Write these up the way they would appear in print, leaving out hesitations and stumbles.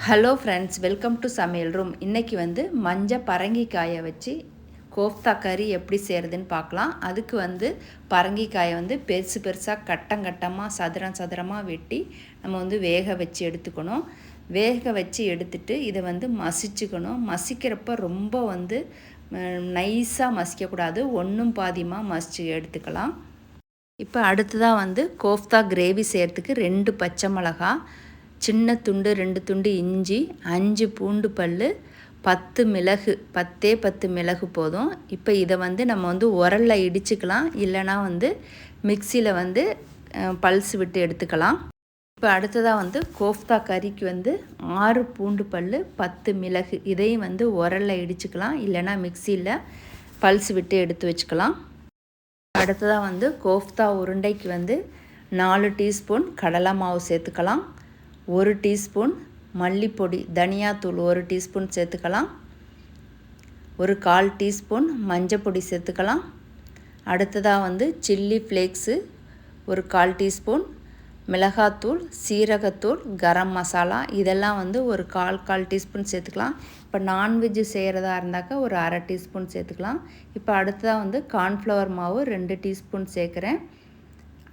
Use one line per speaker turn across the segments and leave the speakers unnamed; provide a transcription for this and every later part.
Hello friends, welcome to சமையல் room. இன்றைக்கி மஞ்சள் பரங்கிக்காயை வச்சு கோஃப்தா கறி எப்படி செய்கிறதுன்னு பார்க்கலாம். அதுக்கு பரங்கிக்காயை பெருசு பெருசாக கட்டமாக சதுரமாக வெட்டி நம்ம வேக வச்சு எடுத்துக்கணும். வேக வச்சு எடுத்துட்டு இதை மசிச்சுக்கணும். மசிக்கிறப்ப ரொம்ப நைஸாக மசிக்கக்கூடாது, ஒன்றும் பாதியமாக மசிச்சு எடுத்துக்கலாம். இப்போ அடுத்ததாக கோஃப்தா கிரேவி செய்கிறதுக்கு 2 பச்சை மிளகா, சின்ன துண்டு 2 துண்டு இஞ்சி, 5 பூண்டு பல், 10 மிளகு, 10 மிளகு போதும். இப்போ இதை நம்ம உரலில் இடிச்சுக்கலாம், இல்லைனா மிக்சியில் பல்ஸ் விட்டு எடுத்துக்கலாம். இப்போ அடுத்ததாக கோஃப்தா கறிக்கு 6 பூண்டு பல், 10 மிளகு, இதையும் உரலில் இடிச்சுக்கலாம், இல்லைனா மிக்சியில் பல்ஸ் விட்டு எடுத்து வச்சுக்கலாம். அடுத்ததாக கோஃப்தா உருண்டைக்கு 4 டீஸ்பூன் கடலை மாவு சேர்த்துக்கலாம். 1 டீஸ்பூன் மல்லிப்பொடி தனியாத்தூள் 1 டீஸ்பூன் சேர்த்துக்கலாம். ஒரு 1/4 டீஸ்பூன் மஞ்சப்பொடி சேர்த்துக்கலாம். அடுத்ததாக சில்லி ஃப்ளேக்ஸு ஒரு 1/4 டீஸ்பூன், மிளகாத்தூள், சீரகத்தூள், கரம் மசாலா இதெல்லாம் ஒரு 1/4 டீஸ்பூன் சேர்த்துக்கலாம். இப்போ நான்வெஜ்ஜு செய்கிறதா இருந்தாக்கா ஒரு 1/2 டீஸ்பூன் சேர்த்துக்கலாம். இப்போ அடுத்ததாக கார்ன்ஃப்ளவர் மாவு 2 டீஸ்பூன் சேர்க்குறேன்.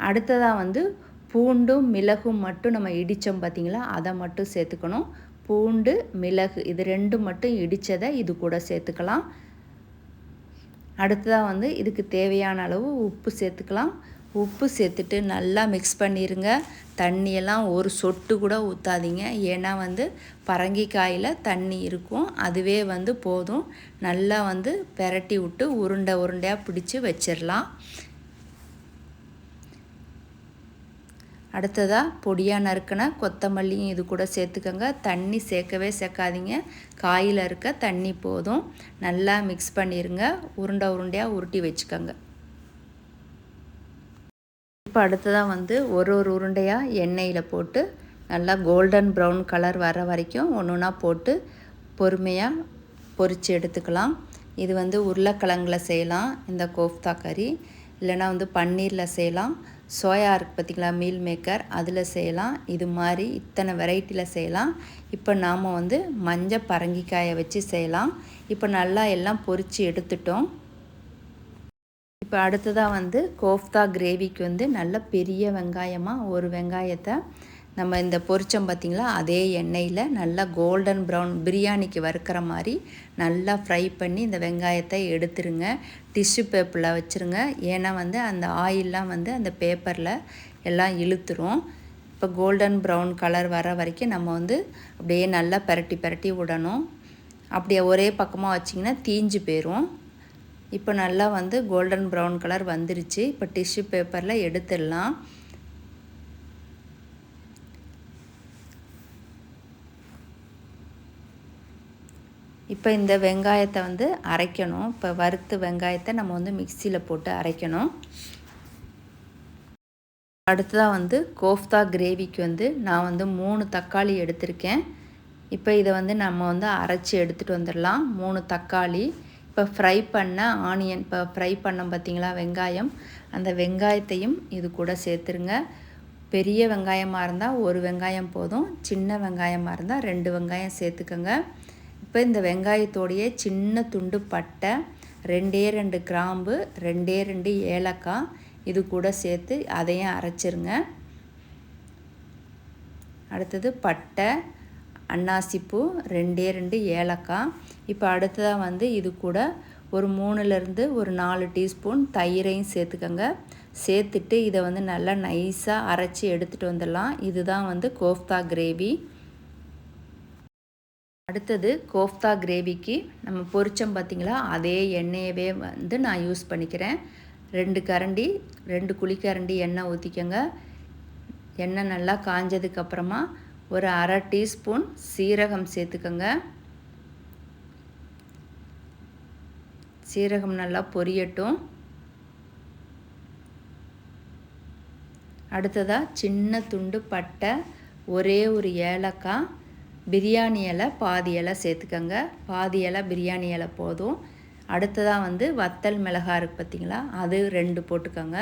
அடுத்ததாக பூண்டும் மிளகும் மட்டும் நம்ம இடித்தோம் பார்த்திங்களா, அதை மட்டும் சேர்த்துக்கணும். பூண்டு மிளகு இது 2 மட்டும் இடித்ததை இது கூட சேர்த்துக்கலாம். அடுத்ததாக இதுக்கு தேவையான அளவு உப்பு சேர்த்துக்கலாம். உப்பு சேர்த்துட்டு நல்லா மிக்ஸ் பண்ணிடுங்க. தண்ணியெல்லாம் ஒரு சொட்டு கூட ஊற்றாதீங்க, ஏன்னா பரங்கிக்காயில் தண்ணி இருக்கும், அதுவே போதும். நல்லா பெரட்டி விட்டு உருண்டையாக பிடிச்சி வச்சிடலாம். அடுத்ததாக பொடியாக நறுக்கின கொத்தமல்லியும் இது கூட சேர்த்துக்கோங்க. தண்ணி சேர்க்கவே சேர்க்காதீங்க, காயில் இருக்க தண்ணி போதும். நல்லா மிக்ஸ் பண்ணிடுங்க, உருண்டையாக உருட்டி வச்சுக்கோங்க. இப்போ அடுத்ததாக ஒரு உருண்டையாக எண்ணெயில் போட்டு நல்லா கோல்டன் ப்ரௌன் கலர் வர வரைக்கும் ஒன்று போட்டு பொறுமையாக பொரித்து எடுத்துக்கலாம். இது உருளைக்கிழங்கில் செய்யலாம் இந்த கோஃப்தா கறி, இல்லைனா பன்னீரில் செய்யலாம். சோயா இருக்குது பார்த்திங்களா, மீல் மேக்கர், அதில் செய்யலாம். இது மாதிரி இத்தனை வெரைட்டியில் செய்யலாம். இப்போ நாம் மஞ்சள் பரங்கிக்காயை வச்சு செய்யலாம். இப்போ நல்லா எல்லாம் பொரித்து எடுத்துட்டோம். இப்போ அடுத்ததாக கோஃப்தா கிரேவிக்கு நல்ல பெரிய வெங்காயமாக ஒரு வெங்காயத்தை நம்ம இந்த பொரிச்சோம் பார்த்திங்களா, அதே எண்ணெயில் நல்லா கோல்டன் ப்ரௌன் பிரியாணிக்கு வறுக்கிற மாதிரி நல்லா ஃப்ரை பண்ணி இந்த வெங்காயத்தை எடுத்துருங்க. டிஷ்யூ பேப்பரில் வச்சுருங்க, ஏன்னா அந்த ஆயிலெலாம் அந்த பேப்பரில் எல்லாம் இழுத்துரும். இப்போ கோல்டன் ப்ரௌன் கலர் வர வரைக்கும் நம்ம அப்படியே நல்லா பரட்டி விடணும். அப்படியே ஒரே பக்கமாக வச்சிங்கன்னா தீஞ்சு போயிடும். இப்போ நல்லா கோல்டன் ப்ரௌன் கலர் வந்துருச்சு. இப்போ டிஷ்யூ பேப்பரில் எடுத்துடலாம். இப்போ இந்த வெங்காயத்தை அரைக்கணும். இப்போ வறுத்து வெங்காயத்தை நம்ம மிக்சியில் போட்டு அரைக்கணும். அடுத்ததாக கோஃப்தா கிரேவிக்கு நான் 3 தக்காளி எடுத்திருக்கேன். இப்போ இதை நம்ம அரைச்சி எடுத்துகிட்டு வந்துடலாம். 3 தக்காளி, இப்போ ஃப்ரை பண்ண ஆனியன், இப்போ ஃப்ரை பண்ணோம் பார்த்திங்களா வெங்காயம், அந்த வெங்காயத்தையும் இது கூட சேர்த்துருங்க. பெரிய வெங்காயமாக இருந்தால் 1 வெங்காயம் போதும், சின்ன வெங்காயமாக இருந்தால் 2 வெங்காயம் சேர்த்துக்கோங்க. இப்போ இந்த வெங்காயத்தோடைய சின்ன துண்டு பட்டை, 2 கிராம்பு, 2 ஏலக்காய் இது கூட சேர்த்து அதையும் அரைச்சிருங்க. அடுத்தது பட்டை, அன்னாசிப்பூ, 2 ஏலக்காய். இப்போ அடுத்ததாக இது கூட ஒரு 3லேருந்து ஒரு 4 டீஸ்பூன் தயிரையும் சேர்த்துக்கோங்க. சேர்த்துட்டு இதை நல்லா நைஸாக அரைச்சி எடுத்துகிட்டு வந்துடலாம். இதுதான் கோஃப்தா கிரேவி. அடுத்தது கோஃப்தா கிரேவிக்கு நம்ம பொரிச்சோம் பார்த்திங்களா, அதே எண்ணெயவே நான் யூஸ் பண்ணிக்கிறேன். 2 குழிக்கரண்டி எண்ணெய் ஊற்றிக்கோங்க. எண்ணெய் நல்லா காஞ்சதுக்கப்புறமா ஒரு 1/2 டீஸ்பூன் சீரகம் சேர்த்துக்கோங்க. சீரகம் நல்லா பொரியட்டும். அடுத்ததாக சின்ன துண்டு பட்டை, ஒரே ஒரு ஏலக்காய், பிரியாணி இலை பாதி இலை சேர்த்துக்கோங்க. பாதி இலை பிரியாணி இலை போதும். அடுத்ததாக வத்தல் மிளகாய் இருக்குது பார்த்திங்களா, அது 2 போட்டுக்கோங்க.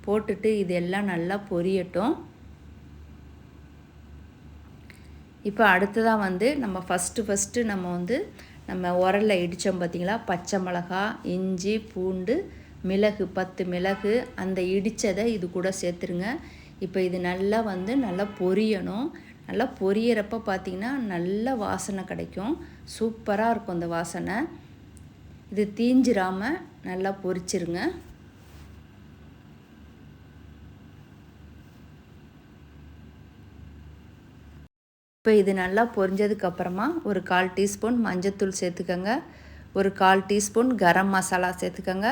போட்டுட்டு இதெல்லாம் நல்லா பொரியட்டும். இப்போ அடுத்ததாக வந்து நம்ம ஃபஸ்ட்டு நம்ம வந்து நம்ம உரலில் இடித்தோம் பார்த்திங்களா, பச்சை மிளகா, இஞ்சி, பூண்டு, மிளகு 10 மிளகு அந்த இடித்ததை இது கூட சேர்த்துருங்க. இப்போ இது நல்லா வந்து நல்லா பொரியணும். நல்லா பொரியறப்போ பார்த்திங்கன்னா நல்ல வாசனை கிடைக்கும். சூப்பராக இருக்கும் அந்த வாசனை. இது தீஞ்சிராமல் நல்லா பொரிச்சிருங்க. இப்போ இது நல்லா பொரிஞ்சதுக்கப்புறமா ஒரு 1/4 டீஸ்பூன் மஞ்சத்தூள் சேர்த்துக்கோங்க. ஒரு 1/4 டீஸ்பூன் கரம் மசாலா சேர்த்துக்கோங்க.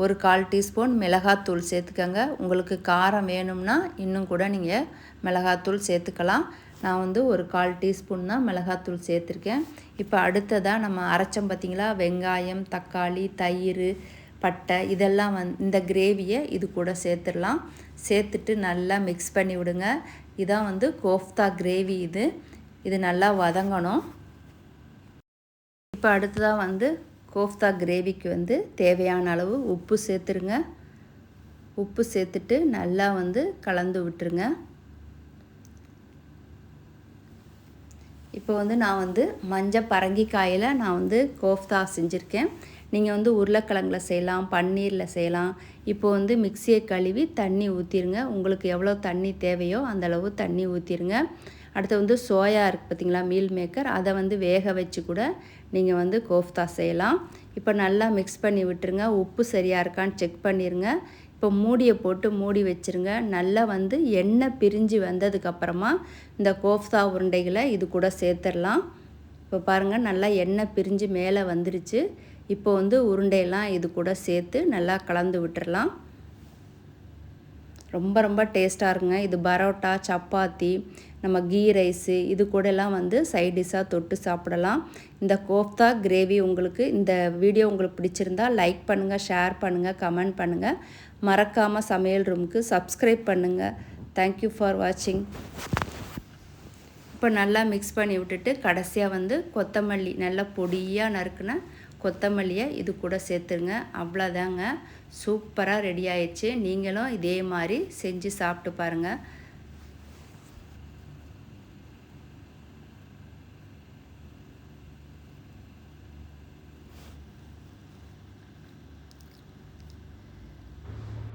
ஒரு 1/4 டீஸ்பூன் மிளகாத்தூள் சேர்த்துக்கோங்க. உங்களுக்கு காரம் வேணும்னா இன்னும் கூட நீங்கள் மிளகாத்தூள் சேர்த்துக்கலாம். நான் வந்து ஒரு 1/4 டீஸ்பூன் தான் மிளகாத்தூள் சேர்த்துருக்கேன். இப்போ அடுத்ததாக நம்ம அரைச்சோம் பார்த்திங்களா, வெங்காயம், தக்காளி, தயிர், பட்டை இதெல்லாம் இந்த கிரேவியை இது கூட சேர்த்துடலாம். சேர்த்துட்டு நல்லா மிக்ஸ் பண்ணி விடுங்க. இதான் வந்து கோஃப்தா கிரேவி. இது நல்லா வதங்கணும். இப்போ அடுத்ததாக வந்து கோஃப்தா கிரேவிக்கு வந்து தேவையான அளவு உப்பு சேர்த்துருங்க. உப்பு சேர்த்துட்டு நல்லா வந்து கலந்து விட்டுருங்க. இப்போ வந்து நான் வந்து மஞ்சள் பரங்கிக்காயில் நான் வந்து கோஃப்தா செஞ்சுருக்கேன். நீங்கள் வந்து உருளைக்கிழங்குல செய்யலாம், பன்னீரில் செய்யலாம். இப்போ வந்து மிக்சியை கழுவி தண்ணி ஊற்றிடுங்க. உங்களுக்கு எவ்வளோ தண்ணி தேவையோ அந்தளவு தண்ணி ஊற்றிடுங்க. அடுத்து வந்து சோயா இருக்குது பார்த்திங்களா, மீல் மேக்கர், அதை வந்து வேக வச்சு கூட நீங்கள் வந்து கோஃப்தா செய்யலாம். இப்போ நல்லா மிக்ஸ் பண்ணி விட்டுருங்க. உப்பு சரியாக இருக்கான்னு செக் பண்ணிடுங்க. இப்போ மூடியை போட்டு மூடி வச்சுருங்க. நல்லா வந்து எண்ணெய் பிரிஞ்சு வந்ததுக்கப்புறமா இந்த கோஃப்தா உருண்டைகளை இது கூட சேர்த்துடலாம். இப்போ பாருங்கள் நல்லா எண்ணெய் பிரிஞ்சு மேலே வந்துருச்சு. இப்போ வந்து உருண்டையெல்லாம் இது கூட சேர்த்து நல்லா கலந்து விட்டுறலாம். ரொம்ப டேஸ்ட்டாக இருக்குங்க. இது பரோட்டா, சப்பாத்தி, நம்ம கீ ரைஸு இது கூடலாம் வந்து சைட் டிஷ்ஷாக தொட்டு சாப்பிடலாம். இந்த கோஃப்தா கிரேவி உங்களுக்கு இந்த வீடியோ உங்களுக்கு பிடிச்சிருந்தால் லைக் பண்ணுங்கள், ஷேர் பண்ணுங்கள், கமெண்ட் பண்ணுங்கள். மறக்காமல் சமையல் ரூமுக்கு சப்ஸ்கிரைப் பண்ணுங்கள். தேங்க்யூ ஃபார் வாட்சிங். இப்போ நல்லா மிக்ஸ் பண்ணி விட்டுட்டு கடைசியாக வந்து கொத்தமல்லி நல்லா பொடியாக நறுக்குன கொத்தமல்லியை இது கூட சேர்த்துருங்க. அவ்வளோதாங்க, சூப்பராக ரெடி ஆயிடுச்சு. நீங்களும் இதே மாதிரி செஞ்சு சாப்பிட்டு பாருங்கள்.